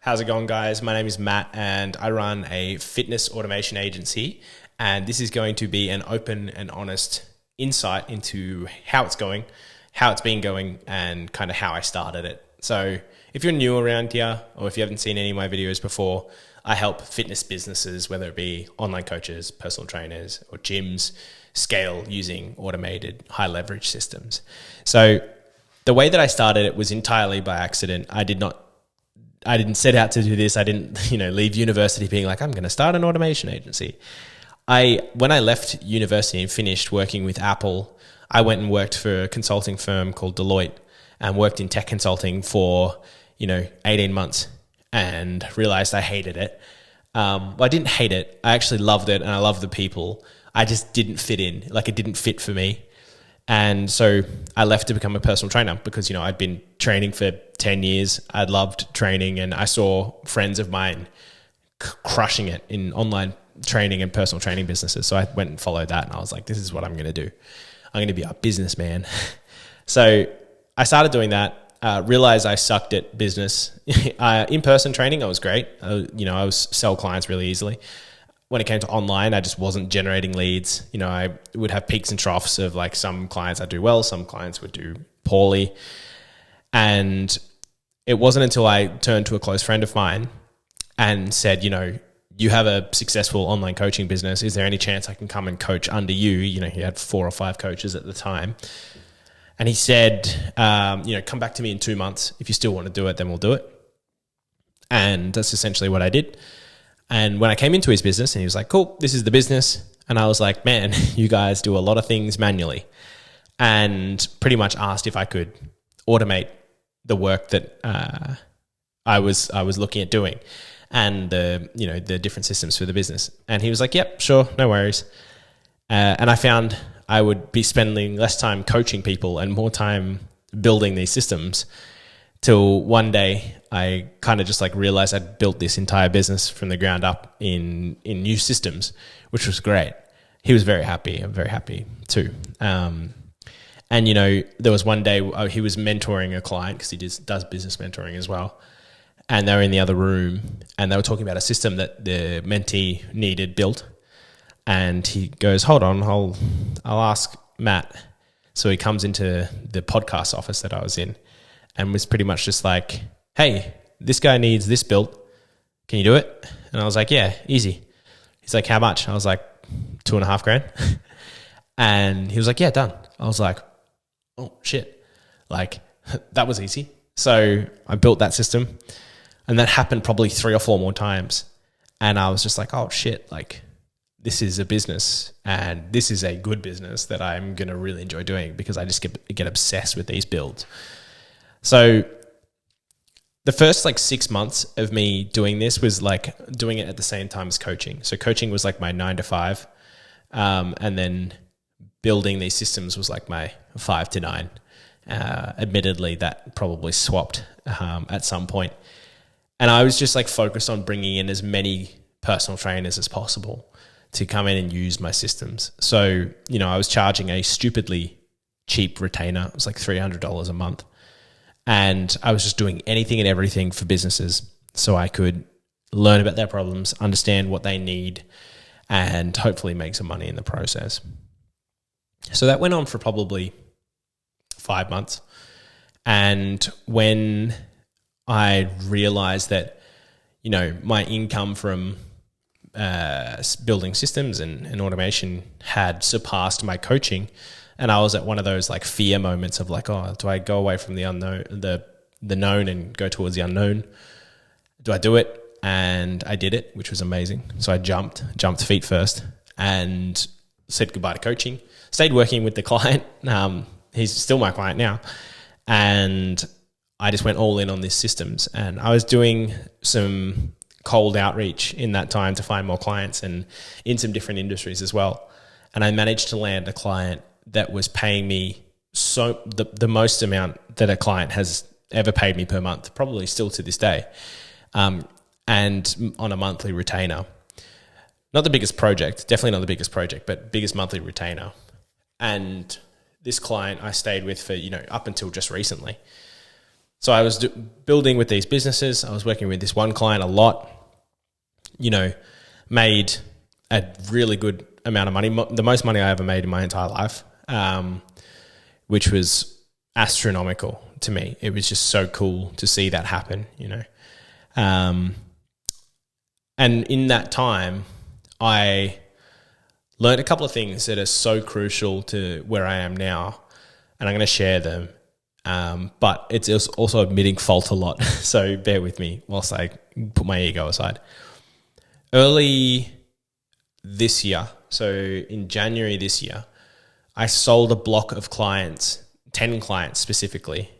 How's it going, guys? My name is Matt and I run a fitness automation agency, and this is going to be an open and honest insight into how it's going, how it's been going, and kind of how I started it. So if you're new around here or if you haven't seen any of my videos before, I help fitness businesses, whether it be online coaches, personal trainers, or gyms, scale using automated high leverage systems. So the way that I started it was entirely by accident. I didn't set out to do this. I didn't, leave university being like, I'm going to start an automation agency. When I left university and finished working with Apple, I went and worked for a consulting firm called Deloitte and worked in tech consulting for, 18 months and realized I hated it. Well, I didn't hate it. I actually loved it and I loved the people. I just didn't fit in. It didn't fit for me. And so I left to become a personal trainer because, I'd been training for 10 years. I'd loved training and I saw friends of mine crushing it in online training and personal training businesses. So I went and followed that and I was like, this is what I'm going to do. I'm going to be a businessman. So I started doing that, realized I sucked at business. In-person training, I was great. I was sell clients really easily. When it came to online, I just wasn't generating leads. I would have peaks and troughs of some clients I'd do well, some clients would do poorly. And it wasn't until I turned to a close friend of mine and said, you have a successful online coaching business. Is there any chance I can come and coach under you? He had 4 or 5 coaches at the time. And he said, come back to me in 2 months. If you still want to do it, then we'll do it. And that's essentially what I did. And when I came into his business and he was like, cool, this is the business. And I was like, man, you guys do a lot of things manually. And pretty much asked if I could automate the work that I was looking at doing and the different systems for the business. And he was like, yep, sure, no worries. And I found I would be spending less time coaching people and more time building these systems till one day I kind of just realized I'd built this entire business from the ground up in new systems, which was great. He was very happy. I'm very happy too. And there was one day he was mentoring a client because he does business mentoring as well. And they were in the other room and they were talking about a system that the mentee needed built. And he goes, hold on, I'll ask Matt. So he comes into the podcast office that I was in and was pretty much just like, hey, this guy needs this built. Can you do it? And I was like, yeah, easy. He's like, how much? I was like, $2,500. And he was like, yeah, done. I was like, oh shit. That was easy. So I built that system and that happened probably 3 or 4 more times. And I was just like, oh shit, this is a business and this is a good business that I'm going to really enjoy doing because I just get obsessed with these builds. So the first 6 months of me doing this was doing it at the same time as coaching. So coaching was my 9 to 5. And then building these systems was my 5 to 9. Admittedly, that probably swapped at some point. And I was just focused on bringing in as many personal trainers as possible to come in and use my systems. So, I was charging a stupidly cheap retainer. It was $300 a month. And I was just doing anything and everything for businesses so I could learn about their problems, understand what they need, and hopefully make some money in the process. So that went on for probably 5 months. And when I realized that, my income from building systems and automation had surpassed my coaching, and I was at one of those fear moments of do I go away from the unknown, the known and go towards the unknown? Do I do it? And I did it, which was amazing. So I jumped feet first and said goodbye to coaching, stayed working with the client. He's still my client now. And I just went all in on these systems, and I was doing some cold outreach in that time to find more clients and in some different industries as well. And I managed to land a client that was paying me the most amount that a client has ever paid me per month, probably still to this day, and on a monthly retainer. Not the biggest project, definitely not the biggest project, but biggest monthly retainer. And this client I stayed with for, up until just recently. So I was building with these businesses. I was working with this one client a lot, made a really good amount of money, the most money I ever made in my entire life, which was astronomical to me. It was just so cool to see that happen, And in that time, I learned a couple of things that are so crucial to where I am now, and I'm going to share them. But it's also admitting fault a lot. So bear with me whilst I put my ego aside. Early this year, so in January this year, I sold a block of clients, 10 clients specifically,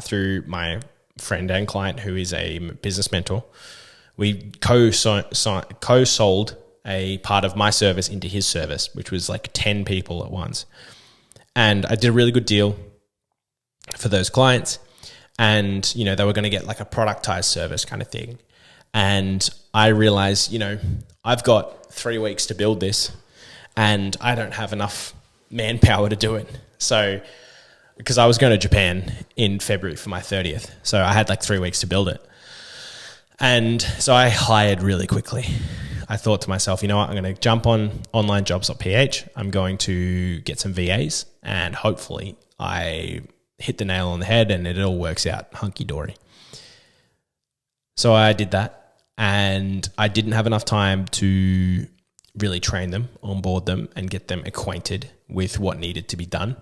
through my friend and client who is a business mentor. We co-sold a part of my service into his service, which was like 10 people at once. And I did a really good deal for those clients, and they were going to get like a productized service kind of thing. And I realized, I've got 3 weeks to build this, and I don't have enough manpower to do it. So, because I was going to Japan in February for my 30th, so I had like 3 weeks to build it. And so I hired really quickly. I thought to myself, you know what, I'm going to jump on onlinejobs.ph. I'm going to get some VAs, and hopefully I hit the nail on the head and it all works out hunky-dory. So I did that, and I didn't have enough time to really train them, onboard them, and get them acquainted with what needed to be done.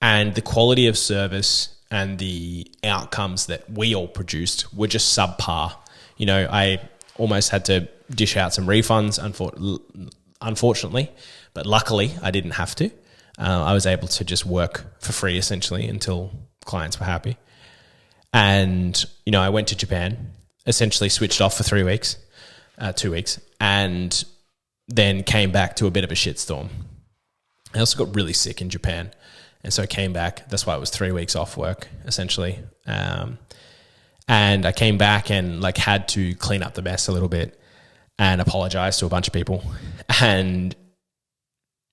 And the quality of service and the outcomes that we all produced were just subpar. I almost had to dish out some refunds, unfortunately, but luckily I didn't have to. I was able to just work for free essentially until clients were happy. And, I went to Japan, essentially switched off for 2 weeks, and then came back to a bit of a shitstorm. I also got really sick in Japan. And so I came back. That's why it was 3 weeks off work, essentially. And I came back and had to clean up the mess a little bit and apologize to a bunch of people and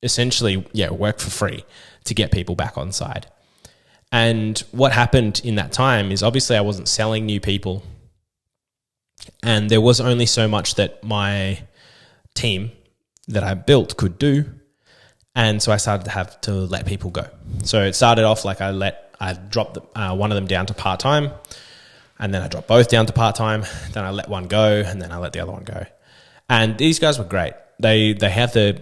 essentially, work for free to get people back on side. And what happened in that time is obviously I wasn't selling new people, and there was only so much that my team that I built could do. And so I started to have to let people go. So it started off like I dropped one of them down to part-time, and then I dropped both down to part-time. Then I let one go, and then I let the other one go. And these guys were great. They have the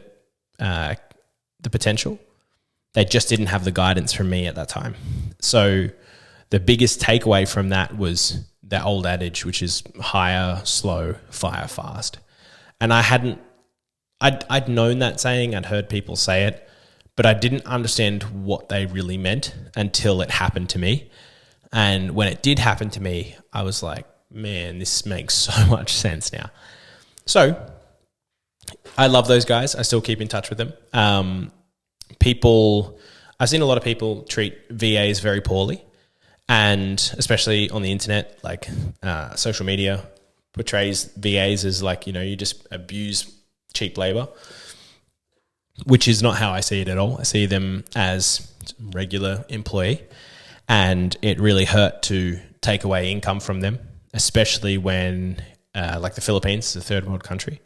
potential. They just didn't have the guidance from me at that time. So the biggest takeaway from that was that old adage, which is hire slow, fire fast. And I'd known that saying, I'd heard people say it, but I didn't understand what they really meant until it happened to me. And when it did happen to me, I was like, man, this makes so much sense now. So I love those guys. I still keep in touch with them. I've seen a lot of people treat VAs very poorly, and especially on the internet, social media portrays VAs as you just abuse cheap labor, which is not how I see it at all. I see them as regular employee, and it really hurt to take away income from them, especially when the Philippines is a third world country,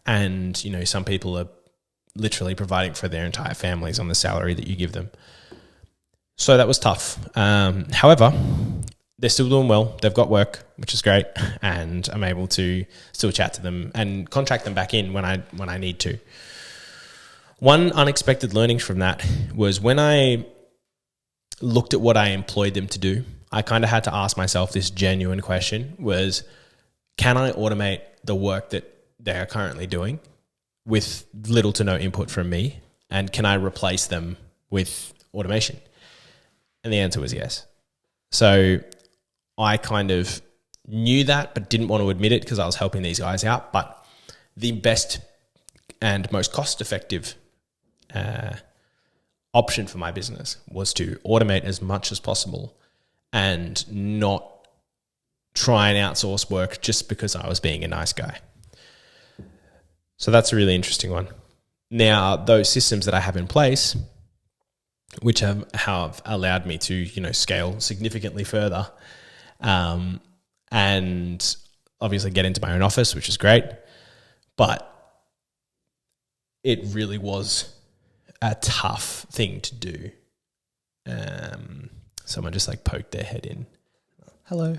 and some people are literally providing for their entire families on the salary that you give them. So that was tough. However, they're still doing well. They've got work, which is great, and I'm able to still chat to them and contract them back in when I need to. One unexpected learning from that was when I looked at what I employed them to do, I kind of had to ask myself this genuine question was, can I automate the work that they are currently doing with little to no input from me? And can I replace them with automation? And the answer was yes. So I kind of knew that, but didn't want to admit it because I was helping these guys out. But the best and most cost-effective option for my business was to automate as much as possible and not try and outsource work just because I was being a nice guy. So that's a really interesting one. Now, those systems that I have in place, which have allowed me to, scale significantly further, and obviously get into my own office, which is great. But it really was a tough thing to do. Someone just like poked their head in. Hello.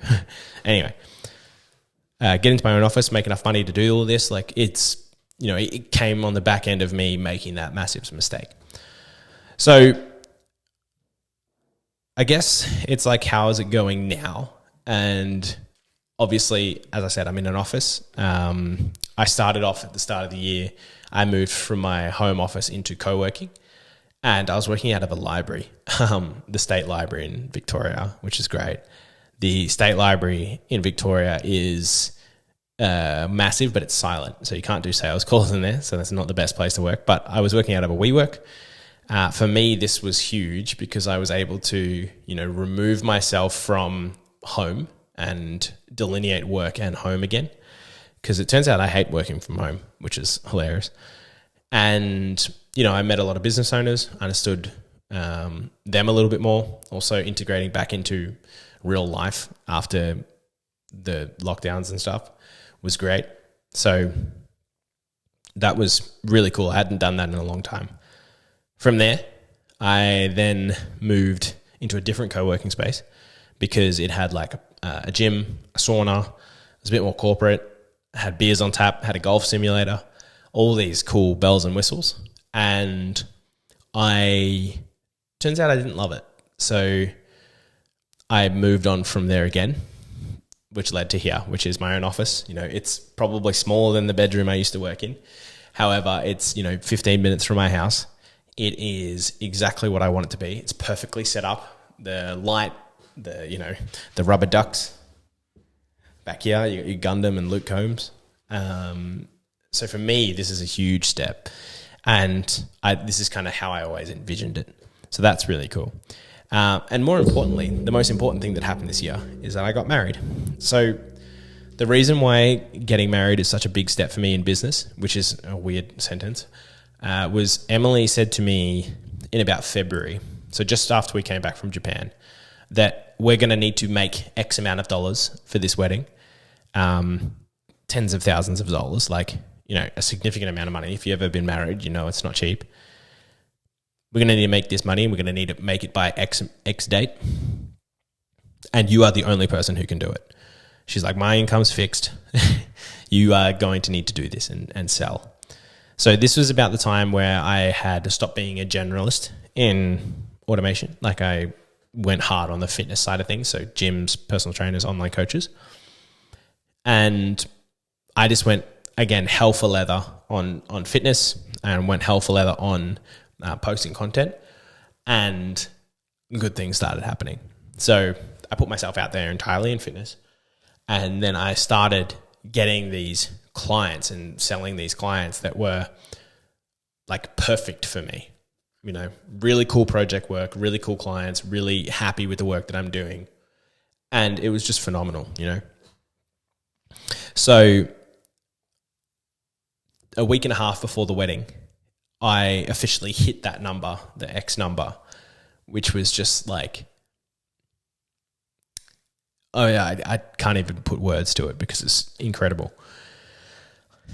Anyway, get into my own office, make enough money to do all this. Like it's, it came on the back end of me making that massive mistake. So I guess it's like, how is it going now? And obviously, as I said, I'm in an office. I started off at the start of the year. I moved from my home office into co-working, and I was working out of a library, the State Library in Victoria, which is great. The State Library in Victoria is massive, but it's silent. So you can't do sales calls in there. So that's not the best place to work. But I was working out of a WeWork. For me, this was huge because I was able to, remove myself from home and delineate work and home again. Because it turns out I hate working from home, which is hilarious. And, I met a lot of business owners, understood them a little bit more, also integrating back into real life after the lockdowns and stuff was great. So that was really cool. I hadn't done that in a long time. From there, I then moved into a different co-working space because it had like a gym, a sauna, it was a bit more corporate, had beers on tap, had a golf simulator, all these cool bells and whistles. And turns out I didn't love it. So I moved on from there again, which led to here, which is my own office. It's probably smaller than the bedroom I used to work in. However, it's, 15 minutes from my house. It is exactly what I want it to be. It's perfectly set up. The light, the rubber ducks. Back here, you got your Gundam and Luke Combs. So for me, this is a huge step. And this is kind of how I always envisioned it. So that's really cool. And more importantly, the most important thing that happened this year is that I got married. So the reason why getting married is such a big step for me in business, which is a weird sentence, was Emily said to me in about February, so just after we came back from Japan, that we're going to need to make X amount of dollars for this wedding, tens of thousands of dollars, like, a significant amount of money. If you've ever been married, it's not cheap. We're going to need to make this money, and we're going to need to make it by X date. And you are the only person who can do it. She's like, my income's fixed. You are going to need to do this and sell. So this was about the time where I had to stop being a generalist in automation. Like I went hard on the fitness side of things. So gyms, personal trainers, online coaches. And I just went, again, hell for leather on fitness, and went hell for leather on posting content, and good things started happening. So I put myself out there entirely in fitness, and then I started getting these clients and selling these clients that were like perfect for me. Really cool project work, really cool clients, really happy with the work that I'm doing. And it was just phenomenal, So a week and a half before the wedding, I officially hit that number, the X number, which was just like, oh yeah, I can't even put words to it because it's incredible.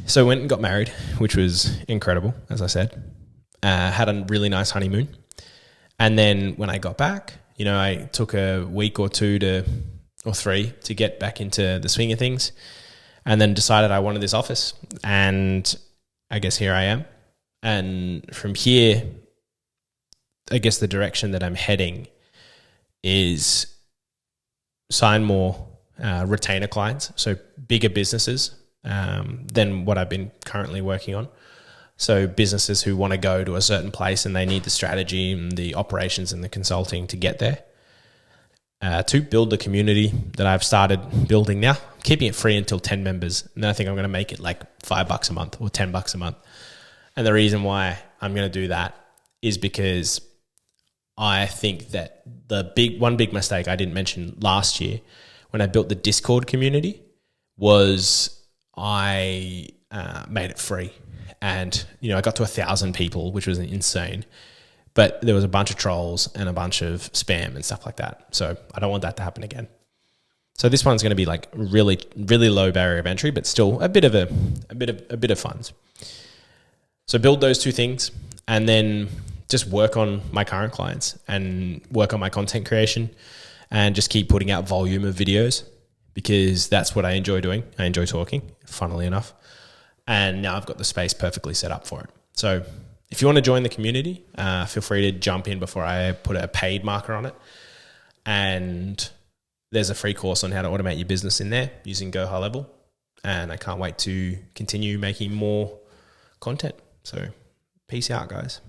So I went and got married, which was incredible, as I said. Had a really nice honeymoon. And then when I got back, I took a week or two or three to get back into the swing of things, and then decided I wanted this office. And I guess here I am. And from here, I guess the direction that I'm heading is sign more retainer clients, so bigger businesses than what I've been currently working on. So businesses who want to go to a certain place and they need the strategy and the operations and the consulting to get there. To build the community that I've started building now, keeping it free until 10 members. And then I think I'm going to make it like $5 a month or $10 a month. And the reason why I'm going to do that is because I think that one big mistake I didn't mention last year when I built the Discord community was I made it free. And, I got to 1,000 people, which was insane. But there was a bunch of trolls and a bunch of spam and stuff like that. So I don't want that to happen again. So this one's going to be like really, really low barrier of entry, but still a bit of funds. So build those two things, and then just work on my current clients and work on my content creation, and just keep putting out volume of videos, because that's what I enjoy doing. I enjoy talking, funnily enough. And now I've got the space perfectly set up for it. So if you want to join the community, feel free to jump in before I put a paid marker on it. And there's a free course on how to automate your business in there using Go High Level. And I can't wait to continue making more content. So peace out, guys.